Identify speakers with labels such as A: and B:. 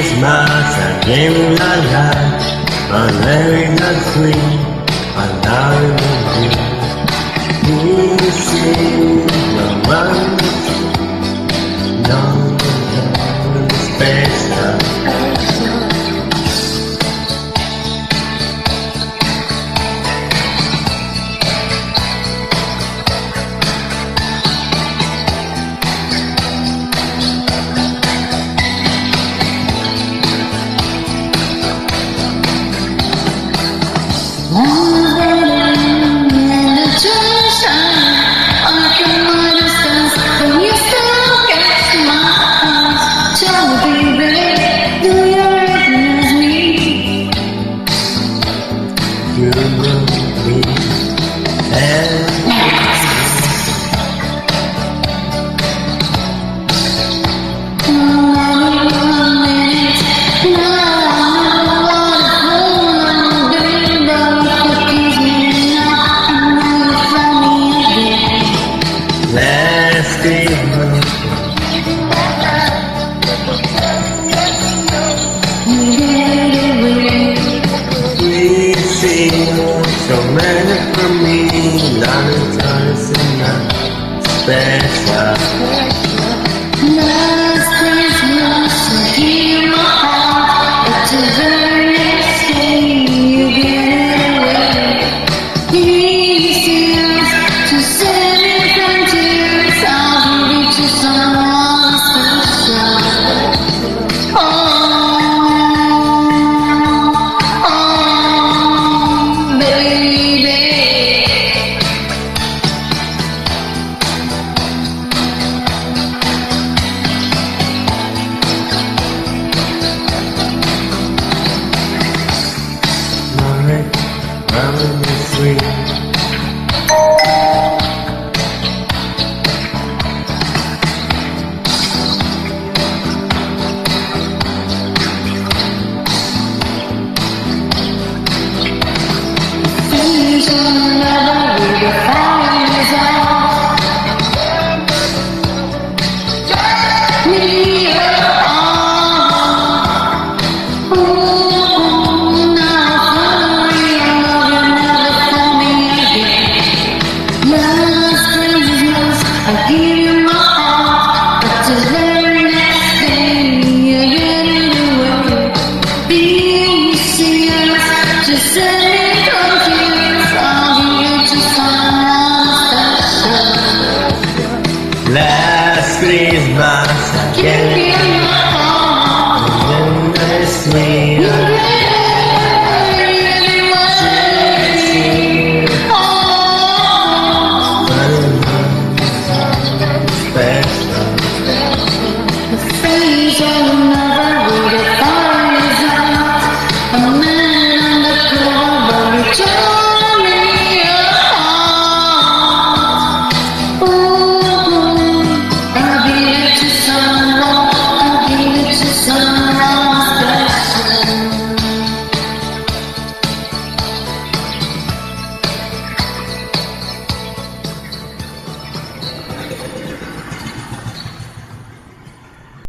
A: Christmas again la la, my very not free, my darling you sing the one, no special. You will be there. Last Christmas, we sing so many for me, Valentine's and not special.
B: Last Christmas, I hear my heart, but the very next day you get away. This is to send me from tears, I'll give it to someone special. Oh, baby.
A: Running the street.
B: Things will never be the fires out. Me I give you my heart, but the very next day you get it away. Be serious, just say